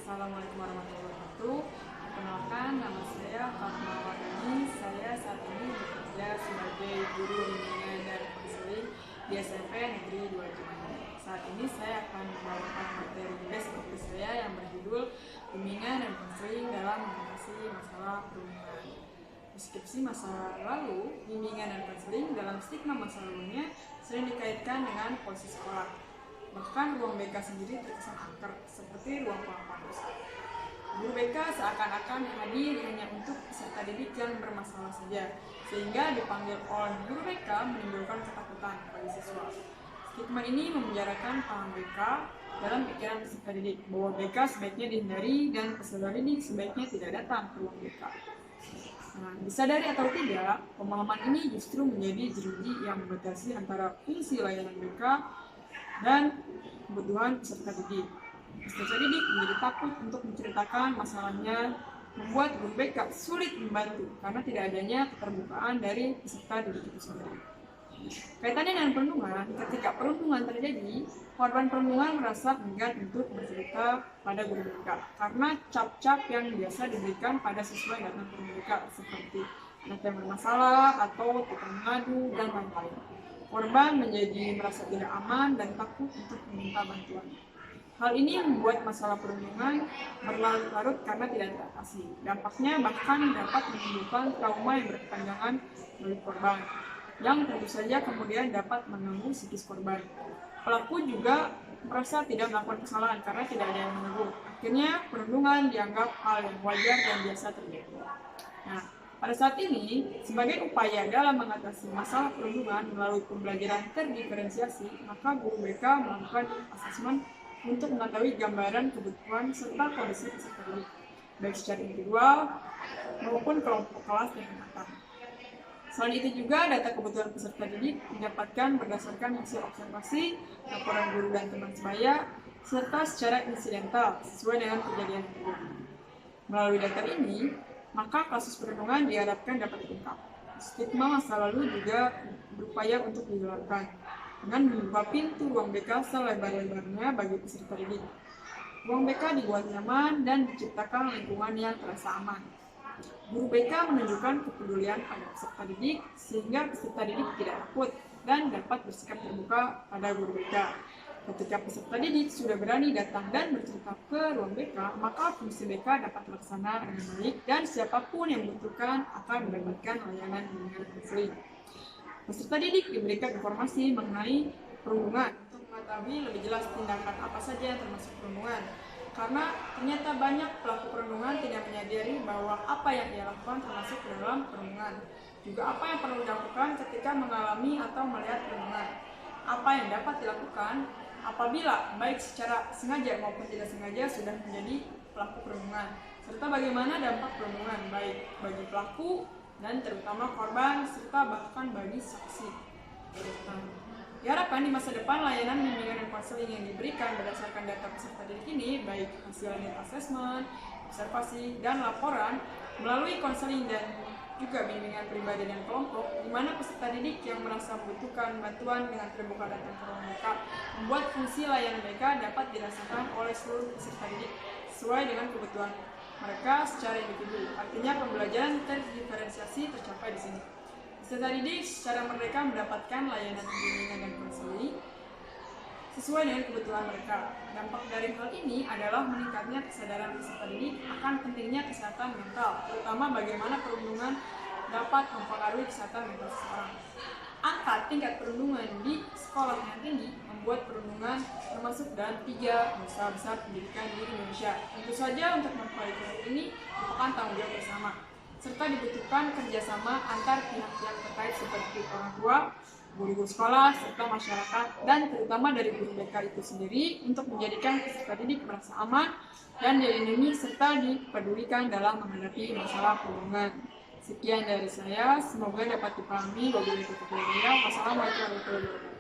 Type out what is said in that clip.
Assalamualaikum warahmatullahi wabarakatuh. Perkenalkan, nama saya Fatma Wardani. Saya saat ini bekerja sebagai guru bimbingan dan konseling di SMP Negeri 2 Cimahi. Saat ini saya akan membawakan materi tugas seperti saya yang berjudul bimbingan dan konseling dalam mengatasi masalah perundungan. Deskripsi masa lalu, bimbingan dan konseling dalam stigma masa lalunya sering dikaitkan dengan posisi sekolah. Bahkan ruang BK sendiri terkesan angker, seperti ruang pulang kampus. Guru BK seakan-akan hadir hanya untuk peserta didik yang bermasalah saja, sehingga dipanggil oleh guru BK menimbulkan ketakutan bagi siswa. Stigma ini memenjarakan paham BK dalam pikiran peserta didik, bahwa BK sebaiknya dihindari dan peserta didik sebaiknya tidak datang ke ruang BK. Nah, disadari atau tidak, pemahaman ini justru menjadi jeruji yang membatasi antara fungsi layanan BK dan kebutuhan peserta didik. Peserta didik menjadi takut untuk menceritakan masalahnya, membuat guru BK sulit membantu karena tidak adanya keterbukaan dari peserta didik itu sendiri. Kaitannya dengan perundungan, ketika perundungan terjadi, korban perundungan merasa enggan untuk bercerita pada guru BK karena cap-cap yang biasa diberikan pada siswa yang datang ke guru BK seperti anak yang bermasalah atau tukang mengadu dan lain-lain. Korban menjadi merasa tidak aman dan takut untuk meminta bantuan. Hal ini membuat masalah perundungan berlarut-larut karena tidak teratasi. Dampaknya bahkan dapat menimbulkan trauma yang berkepanjangan bagi korban, yang tentu saja kemudian dapat mengganggu psikis korban. Pelaku juga merasa tidak melakukan kesalahan karena tidak ada yang menegur. Akhirnya perundungan dianggap hal yang wajar dan biasa terjadi. Nah, pada saat ini, sebagai upaya dalam mengatasi masalah perundungan melalui pembelajaran terdiferensiasi, maka guru BK melakukan asesmen untuk mengetahui gambaran kebutuhan serta kondisi peserta didik, baik secara individual maupun kelompok kelas yang akan. Selain itu juga data kebutuhan peserta didik didapatkan berdasarkan hasil observasi, laporan guru dan teman sebaya, serta secara insidental sesuai dengan kejadian yang terjadi. Melalui data ini, maka kasus perundungan diharapkan dapat diungkap. Stigma masa lalu juga berupaya untuk dihilangkan dengan membuka pintu ruang BK selebar-lebarnya bagi peserta didik. Ruang BK dibuat nyaman dan diciptakan lingkungan yang terasa aman. Guru BK menunjukkan kepedulian pada peserta didik sehingga peserta didik tidak takut dan dapat bersikap terbuka pada guru BK. Ketika peserta didik sudah berani datang dan bercerita ke ruang BK, maka fungsi BK dapat terlaksana dengan baik dan siapapun yang membutuhkan akan mendapatkan layanan bimbingan konseling. Peserta didik diberikan informasi mengenai perundungan untuk mengetahui lebih jelas tindakan apa saja yang termasuk perundungan. Karena ternyata banyak pelaku perundungan tidak menyadari bahwa apa yang ia lakukan termasuk dalam perundungan. Juga apa yang perlu dilakukan ketika mengalami atau melihat perundungan. Apa yang dapat dilakukan apabila baik secara sengaja maupun tidak sengaja sudah menjadi pelaku perundungan, serta bagaimana dampak perundungan baik bagi pelaku dan terutama korban serta bahkan bagi saksi. Diharapkan di masa depan layanan bimbingan dan konseling yang diberikan berdasarkan data peserta didik ini baik hasil need assessment, observasi, dan laporan melalui konseling dan juga bimbingan pribadi dan kelompok, di mana peserta didik yang merasa membutuhkan bantuan dengan terbuka datang ke ruang BK, membuat fungsi layanan BK dapat dirasakan oleh seluruh peserta didik sesuai dengan kebutuhan mereka secara individu. Artinya pembelajaran terdiferensiasi tercapai di sini. Peserta didik secara merdeka mendapatkan layanan bimbingan dan konseling sesuai dengan kebutuhan mereka. Dampak dari hal ini adalah meningkatnya kesadaran peserta didik akan pentingnya kesehatan mental, terutama bagaimana perundungan dapat mempengaruhi kesehatan mental seseorang. Angka tingkat perundungan di sekolah yang tinggi membuat perundungan termasuk dalam 3 dosa besar pendidikan di Indonesia. Tentu saja untuk mempelajari ini merupakan tanggung jawab bersama, serta dibutuhkan kerjasama antar pihak yang terkait seperti orang tua, guru-guru sekolah, serta masyarakat, dan terutama dari guru BK itu sendiri untuk menjadikan peserta didik merasa aman dan dilindungi serta dipedulikan dalam menghadapi masalah perundungan. Sekian dari saya, semoga dapat dipahami. Wassalamualaikum warahmatullahi wabarakatuh.